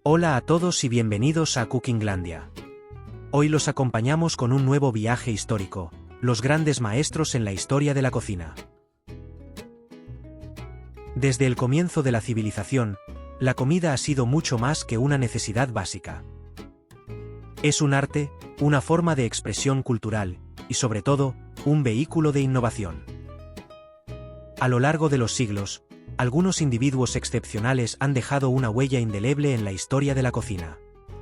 Hola a todos y bienvenidos a Cookinglandia. Hoy los acompañamos con un nuevo viaje histórico, los grandes maestros en la historia de la cocina. Desde el comienzo de la civilización, la comida ha sido mucho más que una necesidad básica. Es un arte, una forma de expresión cultural, y sobre todo, un vehículo de innovación. A lo largo de los siglos, algunos individuos excepcionales han dejado una huella indeleble en la historia de la cocina,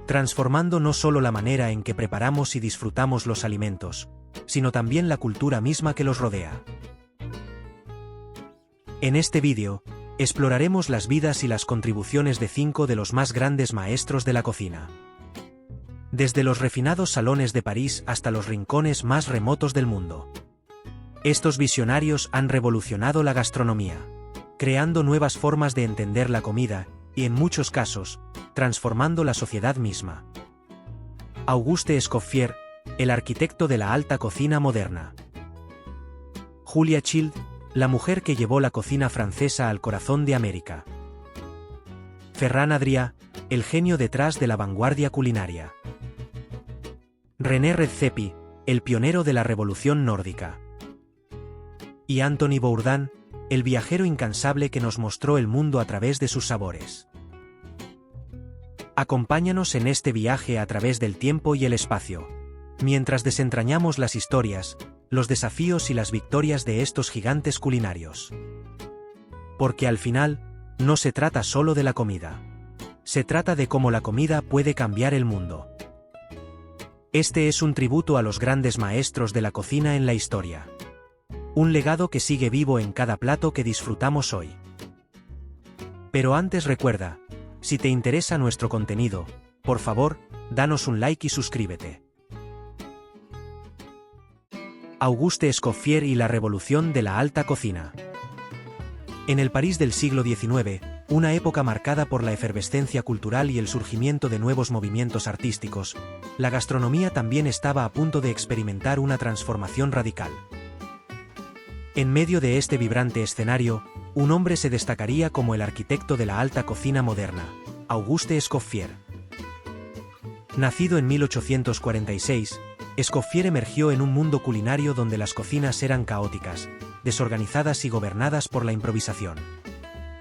transformando no solo la manera en que preparamos y disfrutamos los alimentos, sino también la cultura misma que los rodea. En este vídeo, exploraremos las vidas y las contribuciones de 5 de los más grandes maestros de la cocina. Desde los refinados salones de París hasta los rincones más remotos del mundo. Estos visionarios han revolucionado la gastronomía, creando nuevas formas de entender la comida, y en muchos casos, transformando la sociedad misma. Auguste Escoffier, el arquitecto de la alta cocina moderna. Julia Child, la mujer que llevó la cocina francesa al corazón de América. Ferran Adrià, el genio detrás de la vanguardia culinaria. René Redzepi, el pionero de la revolución nórdica. Y Anthony Bourdain, el viajero incansable que nos mostró el mundo a través de sus sabores. Acompáñanos en este viaje a través del tiempo y el espacio, mientras desentrañamos las historias, los desafíos y las victorias de estos gigantes culinarios. Porque al final, no se trata solo de la comida. Se trata de cómo la comida puede cambiar el mundo. Este es un tributo a los grandes maestros de la cocina en la historia. Un legado que sigue vivo en cada plato que disfrutamos hoy. Pero antes recuerda, si te interesa nuestro contenido, por favor, danos un like y suscríbete. Auguste Escoffier y la revolución de la alta cocina. En el París del siglo XIX, una época marcada por la efervescencia cultural y el surgimiento de nuevos movimientos artísticos, la gastronomía también estaba a punto de experimentar una transformación radical. En medio de este vibrante escenario, un hombre se destacaría como el arquitecto de la alta cocina moderna, Auguste Escoffier. Nacido en 1846, Escoffier emergió en un mundo culinario donde las cocinas eran caóticas, desorganizadas y gobernadas por la improvisación.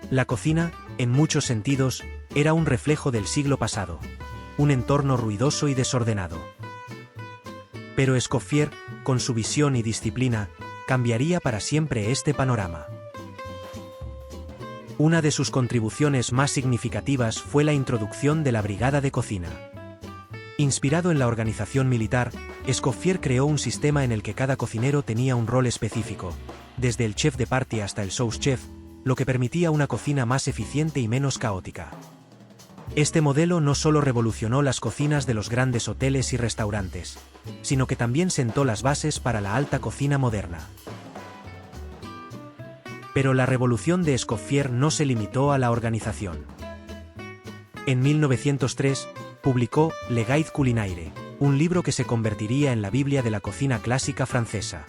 La cocina, en muchos sentidos, era un reflejo del siglo pasado, un entorno ruidoso y desordenado. Pero Escoffier, con su visión y disciplina, cambiaría para siempre este panorama. Una de sus contribuciones más significativas fue la introducción de la brigada de cocina. Inspirado en la organización militar, Escoffier creó un sistema en el que cada cocinero tenía un rol específico, desde el chef de partie hasta el sous chef, lo que permitía una cocina más eficiente y menos caótica. Este modelo no solo revolucionó las cocinas de los grandes hoteles y restaurantes, sino que también sentó las bases para la alta cocina moderna. Pero la revolución de Escoffier no se limitó a la organización. En 1903, publicó Le Guide culinaire, un libro que se convertiría en la Biblia de la cocina clásica francesa.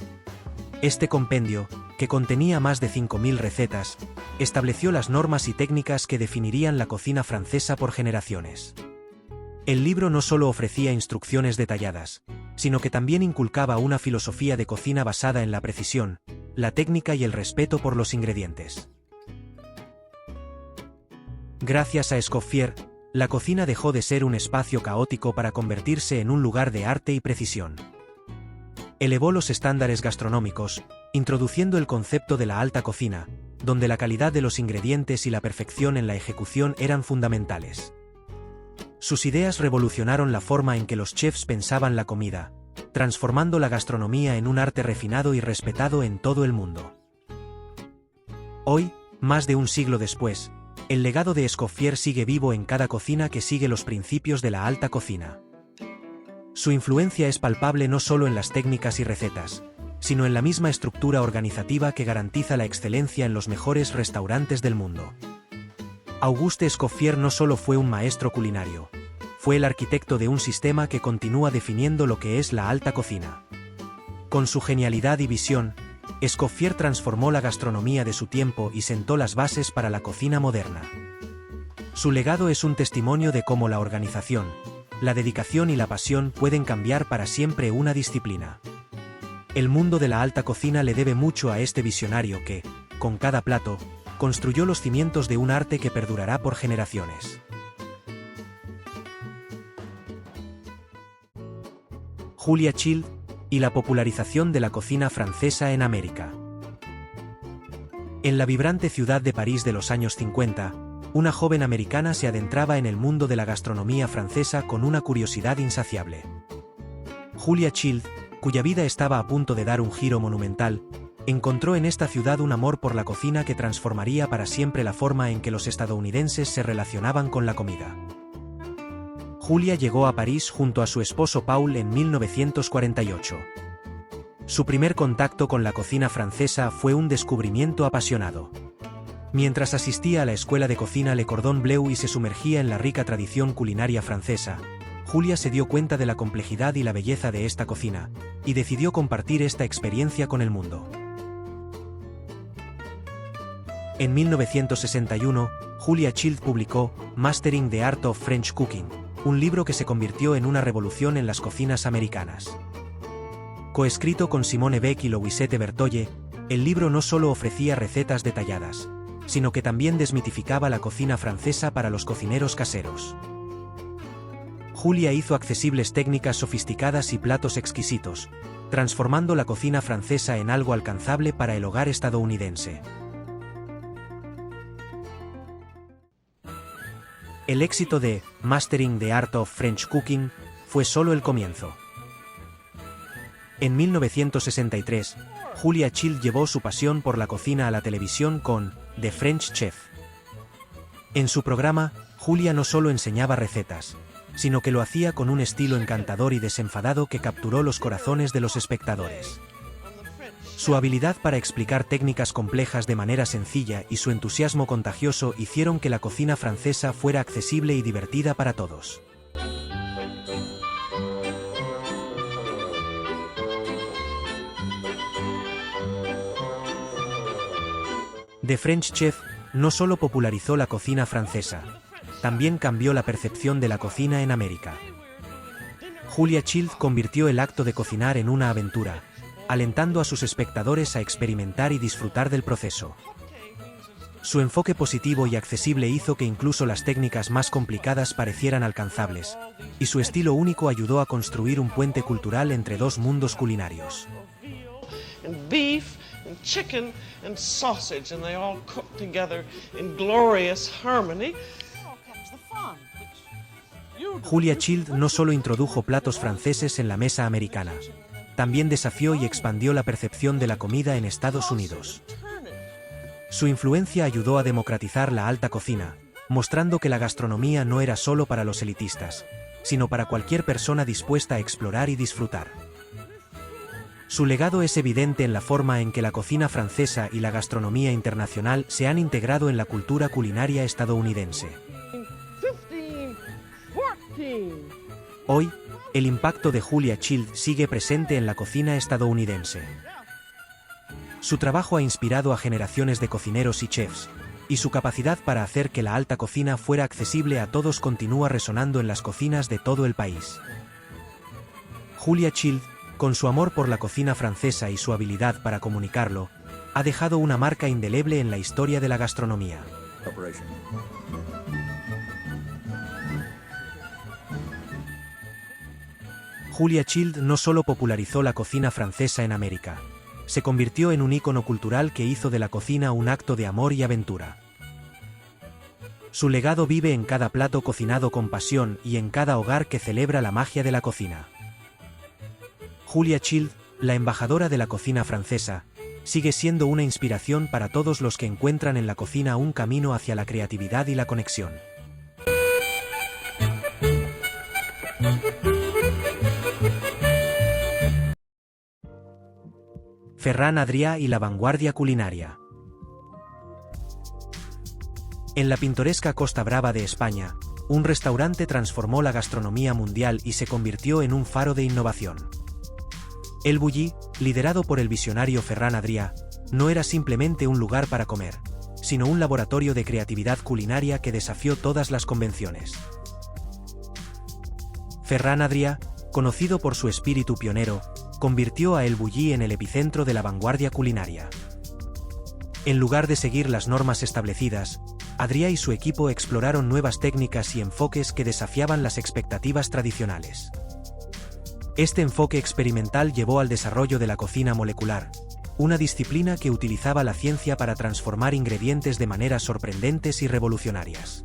Este compendio, que contenía más de 5.000 recetas, estableció las normas y técnicas que definirían la cocina francesa por generaciones. El libro no solo ofrecía instrucciones detalladas, sino que también inculcaba una filosofía de cocina basada en la precisión, la técnica y el respeto por los ingredientes. Gracias a Escoffier, la cocina dejó de ser un espacio caótico para convertirse en un lugar de arte y precisión. Elevó los estándares gastronómicos, introduciendo el concepto de la alta cocina, donde la calidad de los ingredientes y la perfección en la ejecución eran fundamentales. Sus ideas revolucionaron la forma en que los chefs pensaban la comida, transformando la gastronomía en un arte refinado y respetado en todo el mundo. Hoy, más de un siglo después, el legado de Escoffier sigue vivo en cada cocina que sigue los principios de la alta cocina. Su influencia es palpable no solo en las técnicas y recetas, sino en la misma estructura organizativa que garantiza la excelencia en los mejores restaurantes del mundo. Auguste Escoffier no solo fue un maestro culinario, fue el arquitecto de un sistema que continúa definiendo lo que es la alta cocina. Con su genialidad y visión, Escoffier transformó la gastronomía de su tiempo y sentó las bases para la cocina moderna. Su legado es un testimonio de cómo la organización, la dedicación y la pasión pueden cambiar para siempre una disciplina. El mundo de la alta cocina le debe mucho a este visionario que, con cada plato, construyó los cimientos de un arte que perdurará por generaciones. Julia Child y la popularización de la cocina francesa en América. En la vibrante ciudad de París de los años 50, una joven americana se adentraba en el mundo de la gastronomía francesa con una curiosidad insaciable. Julia Child, cuya vida estaba a punto de dar un giro monumental, encontró en esta ciudad un amor por la cocina que transformaría para siempre la forma en que los estadounidenses se relacionaban con la comida. Julia llegó a París junto a su esposo Paul en 1948. Su primer contacto con la cocina francesa fue un descubrimiento apasionado. Mientras asistía a la escuela de cocina Le Cordon Bleu y se sumergía en la rica tradición culinaria francesa, Julia se dio cuenta de la complejidad y la belleza de esta cocina, y decidió compartir esta experiencia con el mundo. En 1961, Julia Child publicó Mastering the Art of French Cooking, un libro que se convirtió en una revolución en las cocinas americanas. Coescrito con Simone Beck y Louisette Bertolle, el libro no solo ofrecía recetas detalladas, sino que también desmitificaba la cocina francesa para los cocineros caseros. Julia hizo accesibles técnicas sofisticadas y platos exquisitos, transformando la cocina francesa en algo alcanzable para el hogar estadounidense. El éxito de Mastering the Art of French Cooking fue solo el comienzo. En 1963, Julia Child llevó su pasión por la cocina a la televisión con The French Chef. En su programa, Julia no solo enseñaba recetas, sino que lo hacía con un estilo encantador y desenfadado que capturó los corazones de los espectadores. Su habilidad para explicar técnicas complejas de manera sencilla y su entusiasmo contagioso hicieron que la cocina francesa fuera accesible y divertida para todos. The French Chef no solo popularizó la cocina francesa, también cambió la percepción de la cocina en América. Julia Child convirtió el acto de cocinar en una aventura, alentando a sus espectadores a experimentar y disfrutar del proceso. Su enfoque positivo y accesible hizo que incluso las técnicas más complicadas parecieran alcanzables, y su estilo único ayudó a construir un puente cultural entre dos mundos culinarios. And chicken and sausage, and they all cook together in glorious harmony. Julia Child no solo introdujo platos franceses en la mesa americana, también desafió y expandió la percepción de la comida en Estados Unidos. Su influencia ayudó a democratizar la alta cocina, mostrando que la gastronomía no era solo para los elitistas, sino para cualquier persona dispuesta a explorar y disfrutar. Su legado es evidente en la forma en que la cocina francesa y la gastronomía internacional se han integrado en la cultura culinaria estadounidense. Hoy, el impacto de Julia Child sigue presente en la cocina estadounidense. Su trabajo ha inspirado a generaciones de cocineros y chefs, y su capacidad para hacer que la alta cocina fuera accesible a todos continúa resonando en las cocinas de todo el país. Julia Child, con su amor por la cocina francesa y su habilidad para comunicarlo, ha dejado una marca indeleble en la historia de la gastronomía. Julia Child no solo popularizó la cocina francesa en América, se convirtió en un ícono cultural que hizo de la cocina un acto de amor y aventura. Su legado vive en cada plato cocinado con pasión y en cada hogar que celebra la magia de la cocina. Julia Child, la embajadora de la cocina francesa, sigue siendo una inspiración para todos los que encuentran en la cocina un camino hacia la creatividad y la conexión. Ferran Adrià y la vanguardia culinaria. En la pintoresca Costa Brava de España, un restaurante transformó la gastronomía mundial y se convirtió en un faro de innovación. El Bulli, liderado por el visionario Ferran Adrià, no era simplemente un lugar para comer, sino un laboratorio de creatividad culinaria que desafió todas las convenciones. Ferran Adrià, conocido por su espíritu pionero, convirtió a El Bulli en el epicentro de la vanguardia culinaria. En lugar de seguir las normas establecidas, Adrià y su equipo exploraron nuevas técnicas y enfoques que desafiaban las expectativas tradicionales. Este enfoque experimental llevó al desarrollo de la cocina molecular, una disciplina que utilizaba la ciencia para transformar ingredientes de maneras sorprendentes y revolucionarias.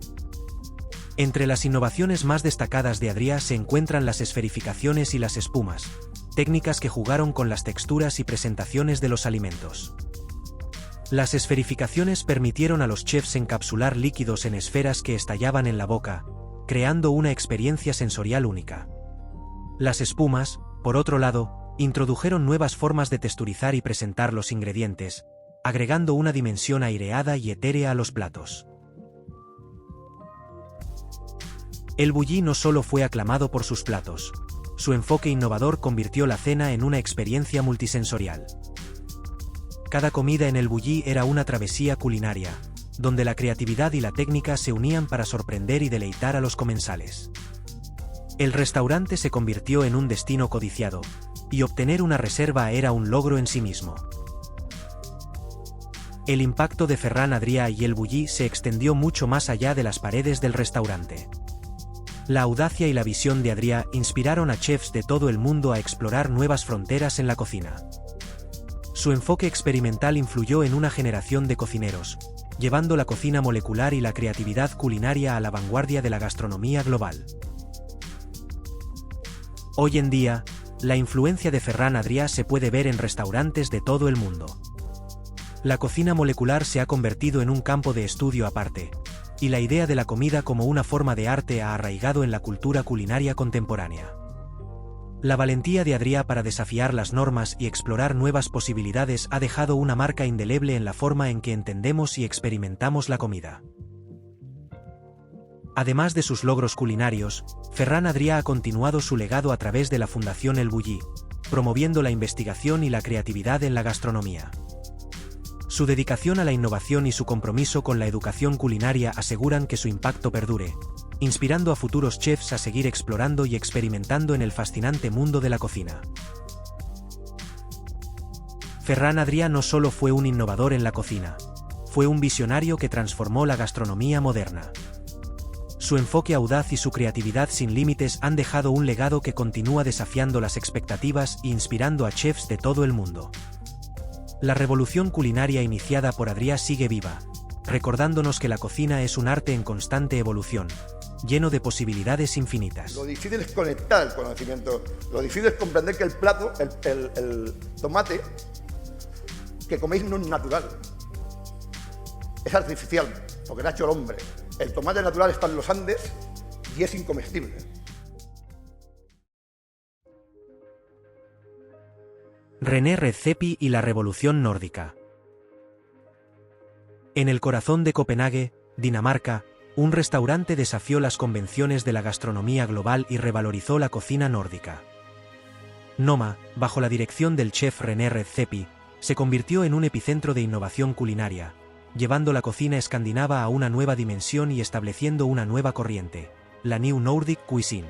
Entre las innovaciones más destacadas de Adrià se encuentran las esferificaciones y las espumas, técnicas que jugaron con las texturas y presentaciones de los alimentos. Las esferificaciones permitieron a los chefs encapsular líquidos en esferas que estallaban en la boca, creando una experiencia sensorial única. Las espumas, por otro lado, introdujeron nuevas formas de texturizar y presentar los ingredientes, agregando una dimensión aireada y etérea a los platos. El Bulli no solo fue aclamado por sus platos, su enfoque innovador convirtió la cena en una experiencia multisensorial. Cada comida en El Bulli era una travesía culinaria, donde la creatividad y la técnica se unían para sorprender y deleitar a los comensales. El restaurante se convirtió en un destino codiciado, y obtener una reserva era un logro en sí mismo. El impacto de Ferran Adrià y El Bulli se extendió mucho más allá de las paredes del restaurante. La audacia y la visión de Adrià inspiraron a chefs de todo el mundo a explorar nuevas fronteras en la cocina. Su enfoque experimental influyó en una generación de cocineros, llevando la cocina molecular y la creatividad culinaria a la vanguardia de la gastronomía global. Hoy en día, la influencia de Ferran Adrià se puede ver en restaurantes de todo el mundo. La cocina molecular se ha convertido en un campo de estudio aparte, y la idea de la comida como una forma de arte ha arraigado en la cultura culinaria contemporánea. La valentía de Adrià para desafiar las normas y explorar nuevas posibilidades ha dejado una marca indeleble en la forma en que entendemos y experimentamos la comida. Además de sus logros culinarios, Ferran Adrià ha continuado su legado a través de la Fundación El Bulli, promoviendo la investigación y la creatividad en la gastronomía. Su dedicación a la innovación y su compromiso con la educación culinaria aseguran que su impacto perdure, inspirando a futuros chefs a seguir explorando y experimentando en el fascinante mundo de la cocina. Ferran Adrià no solo fue un innovador en la cocina, fue un visionario que transformó la gastronomía moderna. Su enfoque audaz y su creatividad sin límites han dejado un legado que continúa desafiando las expectativas e inspirando a chefs de todo el mundo. La revolución culinaria iniciada por Adrià sigue viva, recordándonos que la cocina es un arte en constante evolución, lleno de posibilidades infinitas. Lo difícil es conectar el conocimiento, lo difícil es comprender que el plato, el tomate que coméis no es natural, es artificial, porque lo ha hecho el hombre. El tomate natural está en los Andes y es incomestible. René Redzepi y la revolución nórdica. En el corazón de Copenhague, Dinamarca, un restaurante desafió las convenciones de la gastronomía global y revalorizó la cocina nórdica. Noma, bajo la dirección del chef René Redzepi, se convirtió en un epicentro de innovación culinaria, llevando la cocina escandinava a una nueva dimensión y estableciendo una nueva corriente, la New Nordic Cuisine.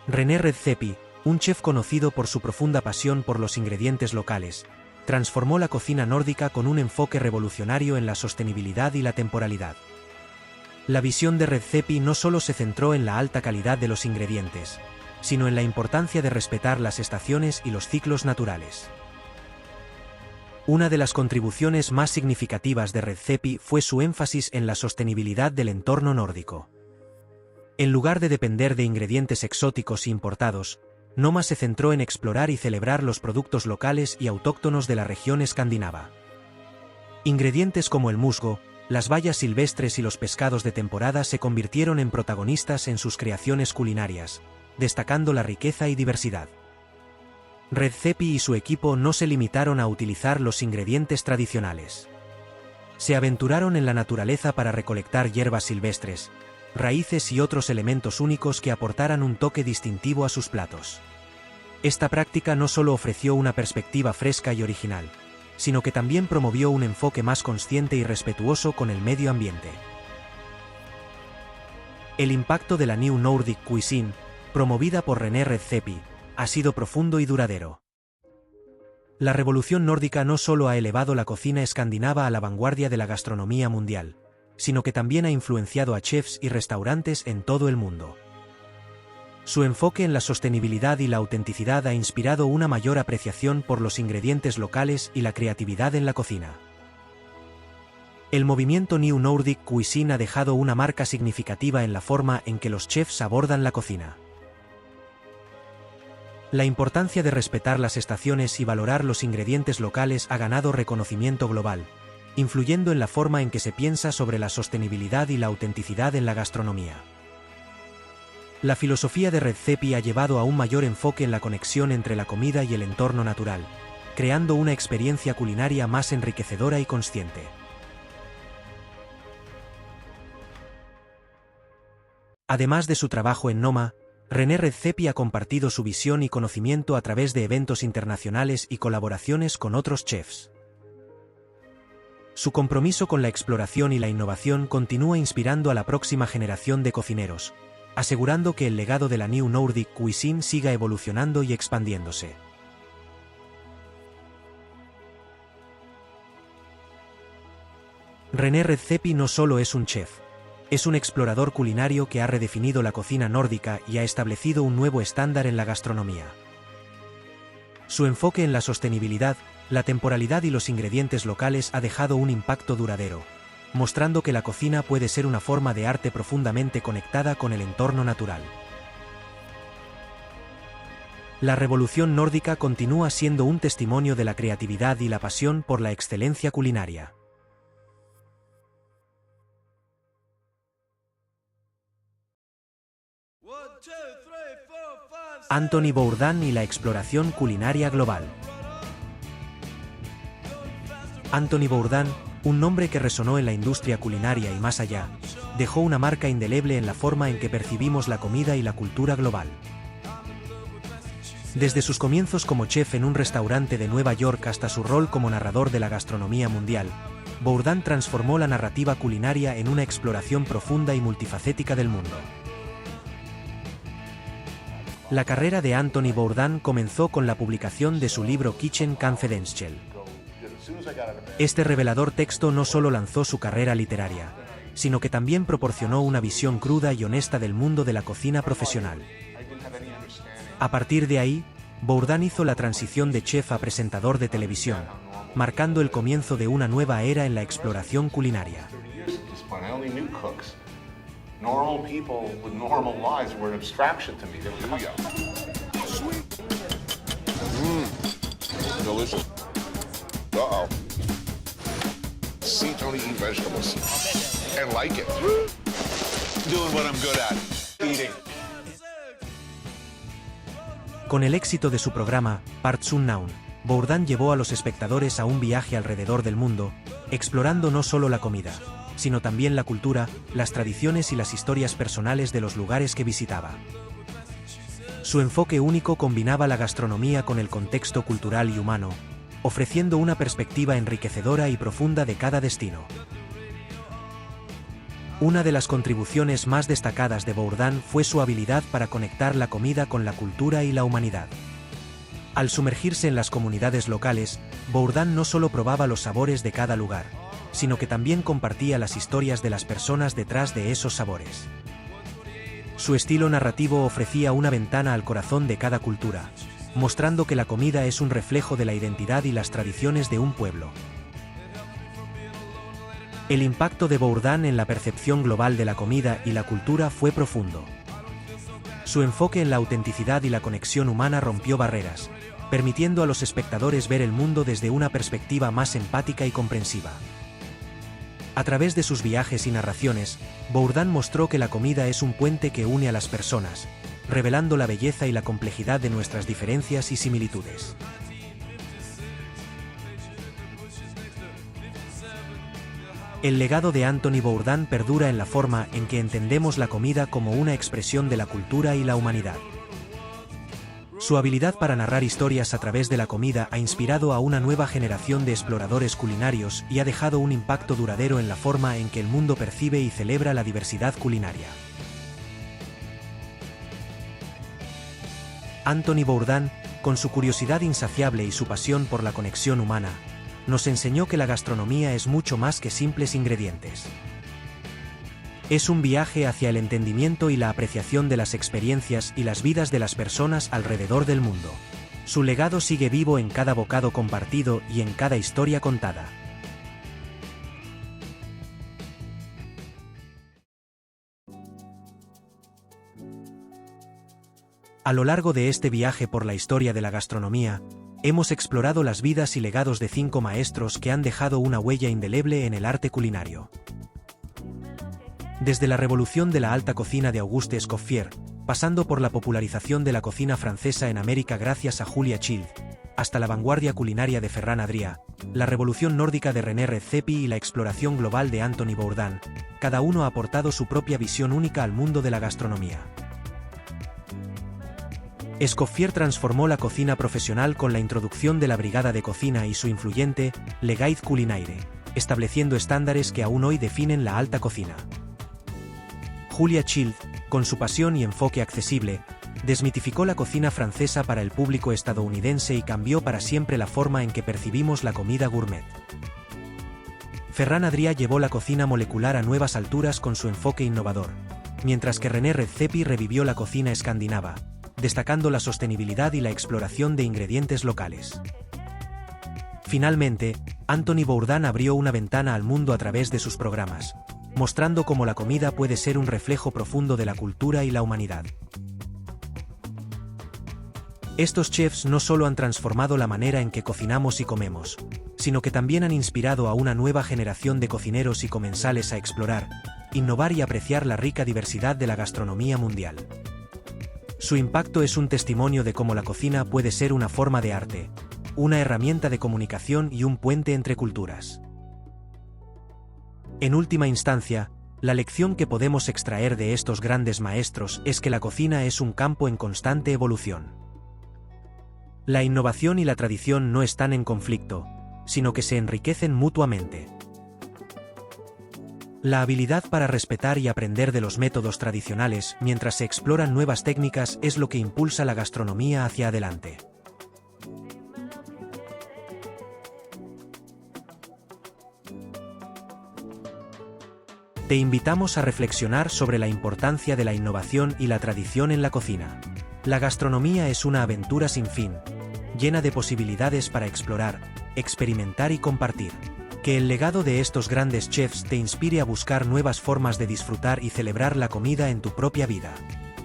René Redzepi, un chef conocido por su profunda pasión por los ingredientes locales, transformó la cocina nórdica con un enfoque revolucionario en la sostenibilidad y la temporalidad. La visión de Redzepi no solo se centró en la alta calidad de los ingredientes, sino en la importancia de respetar las estaciones y los ciclos naturales. Una de las contribuciones más significativas de Redzepi fue su énfasis en la sostenibilidad del entorno nórdico. En lugar de depender de ingredientes exóticos e importados, Noma se centró en explorar y celebrar los productos locales y autóctonos de la región escandinava. Ingredientes como el musgo, las bayas silvestres y los pescados de temporada se convirtieron en protagonistas en sus creaciones culinarias, destacando la riqueza y diversidad. Redzepi y su equipo no se limitaron a utilizar los ingredientes tradicionales. Se aventuraron en la naturaleza para recolectar hierbas silvestres, raíces y otros elementos únicos que aportaran un toque distintivo a sus platos. Esta práctica no solo ofreció una perspectiva fresca y original, sino que también promovió un enfoque más consciente y respetuoso con el medio ambiente. El impacto de la New Nordic Cuisine, promovida por René Redzepi, ha sido profundo y duradero. La revolución nórdica no solo ha elevado la cocina escandinava a la vanguardia de la gastronomía mundial, sino que también ha influenciado a chefs y restaurantes en todo el mundo. Su enfoque en la sostenibilidad y la autenticidad ha inspirado una mayor apreciación por los ingredientes locales y la creatividad en la cocina. El movimiento New Nordic Cuisine ha dejado una marca significativa en la forma en que los chefs abordan la cocina. La importancia de respetar las estaciones y valorar los ingredientes locales ha ganado reconocimiento global, influyendo en la forma en que se piensa sobre la sostenibilidad y la autenticidad en la gastronomía. La filosofía de Redzepi ha llevado a un mayor enfoque en la conexión entre la comida y el entorno natural, creando una experiencia culinaria más enriquecedora y consciente. Además de su trabajo en Noma, René Redzepi ha compartido su visión y conocimiento a través de eventos internacionales y colaboraciones con otros chefs. Su compromiso con la exploración y la innovación continúa inspirando a la próxima generación de cocineros, asegurando que el legado de la New Nordic Cuisine siga evolucionando y expandiéndose. René Redzepi no solo es un chef, es un explorador culinario que ha redefinido la cocina nórdica y ha establecido un nuevo estándar en la gastronomía. Su enfoque en la sostenibilidad, la temporalidad y los ingredientes locales ha dejado un impacto duradero, mostrando que la cocina puede ser una forma de arte profundamente conectada con el entorno natural. La revolución nórdica continúa siendo un testimonio de la creatividad y la pasión por la excelencia culinaria. Anthony Bourdain y la exploración culinaria global. Anthony Bourdain, un nombre que resonó en la industria culinaria y más allá, dejó una marca indeleble en la forma en que percibimos la comida y la cultura global. Desde sus comienzos como chef en un restaurante de Nueva York hasta su rol como narrador de la gastronomía mundial, Bourdain transformó la narrativa culinaria en una exploración profunda y multifacética del mundo. La carrera de Anthony Bourdain comenzó con la publicación de su libro Kitchen Confidential. Este revelador texto no solo lanzó su carrera literaria, sino que también proporcionó una visión cruda y honesta del mundo de la cocina profesional. A partir de ahí, Bourdain hizo la transición de chef a presentador de televisión, marcando el comienzo de una nueva era en la exploración culinaria. Normal people with normal lives were an abstraction to me. Delicious. Uh-oh. See Tony eat vegetables. And like it. Doing what I'm good at, eating. Con el éxito de su programa, Parts Unknown, Bourdain llevó a los espectadores a un viaje alrededor del mundo, explorando no solo la comida, sino también la cultura, las tradiciones y las historias personales de los lugares que visitaba. Su enfoque único combinaba la gastronomía con el contexto cultural y humano, ofreciendo una perspectiva enriquecedora y profunda de cada destino. Una de las contribuciones más destacadas de Bourdain fue su habilidad para conectar la comida con la cultura y la humanidad. Al sumergirse en las comunidades locales, Bourdain no solo probaba los sabores de cada lugar, sino que también compartía las historias de las personas detrás de esos sabores. Su estilo narrativo ofrecía una ventana al corazón de cada cultura, mostrando que la comida es un reflejo de la identidad y las tradiciones de un pueblo. El impacto de Bourdain en la percepción global de la comida y la cultura fue profundo. Su enfoque en la autenticidad y la conexión humana rompió barreras, permitiendo a los espectadores ver el mundo desde una perspectiva más empática y comprensiva. A través de sus viajes y narraciones, Bourdain mostró que la comida es un puente que une a las personas, revelando la belleza y la complejidad de nuestras diferencias y similitudes. El legado de Anthony Bourdain perdura en la forma en que entendemos la comida como una expresión de la cultura y la humanidad. Su habilidad para narrar historias a través de la comida ha inspirado a una nueva generación de exploradores culinarios y ha dejado un impacto duradero en la forma en que el mundo percibe y celebra la diversidad culinaria. Anthony Bourdain, con su curiosidad insaciable y su pasión por la conexión humana, nos enseñó que la gastronomía es mucho más que simples ingredientes. Es un viaje hacia el entendimiento y la apreciación de las experiencias y las vidas de las personas alrededor del mundo. Su legado sigue vivo en cada bocado compartido y en cada historia contada. A lo largo de este viaje por la historia de la gastronomía, hemos explorado las vidas y legados de 5 maestros que han dejado una huella indeleble en el arte culinario. Desde la revolución de la alta cocina de Auguste Escoffier, pasando por la popularización de la cocina francesa en América gracias a Julia Child, hasta la vanguardia culinaria de Ferran Adrià, la revolución nórdica de René Redzepi y la exploración global de Anthony Bourdain, cada uno ha aportado su propia visión única al mundo de la gastronomía. Escoffier transformó la cocina profesional con la introducción de la Brigada de Cocina y su influyente Le Guide Culinaire, estableciendo estándares que aún hoy definen la alta cocina. Julia Child, con su pasión y enfoque accesible, desmitificó la cocina francesa para el público estadounidense y cambió para siempre la forma en que percibimos la comida gourmet. Ferran Adrià llevó la cocina molecular a nuevas alturas con su enfoque innovador, mientras que René Redzepi revivió la cocina escandinava, destacando la sostenibilidad y la exploración de ingredientes locales. Finalmente, Anthony Bourdain abrió una ventana al mundo a través de sus programas, mostrando cómo la comida puede ser un reflejo profundo de la cultura y la humanidad. Estos chefs no solo han transformado la manera en que cocinamos y comemos, sino que también han inspirado a una nueva generación de cocineros y comensales a explorar, innovar y apreciar la rica diversidad de la gastronomía mundial. Su impacto es un testimonio de cómo la cocina puede ser una forma de arte, una herramienta de comunicación y un puente entre culturas. En última instancia, la lección que podemos extraer de estos grandes maestros es que la cocina es un campo en constante evolución. La innovación y la tradición no están en conflicto, sino que se enriquecen mutuamente. La habilidad para respetar y aprender de los métodos tradicionales mientras se exploran nuevas técnicas es lo que impulsa la gastronomía hacia adelante. Te invitamos a reflexionar sobre la importancia de la innovación y la tradición en la cocina. La gastronomía es una aventura sin fin, llena de posibilidades para explorar, experimentar y compartir. Que el legado de estos grandes chefs te inspire a buscar nuevas formas de disfrutar y celebrar la comida en tu propia vida.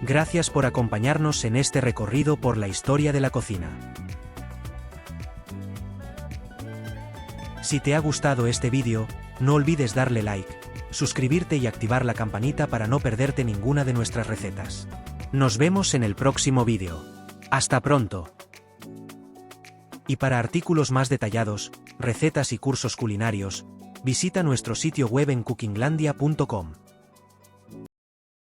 Gracias por acompañarnos en este recorrido por la historia de la cocina. Si te ha gustado este vídeo, no olvides darle like, suscribirte y activar la campanita para no perderte ninguna de nuestras recetas. Nos vemos en el próximo vídeo. ¡Hasta pronto! Y para artículos más detallados, recetas y cursos culinarios, visita nuestro sitio web en cookinglandia.com.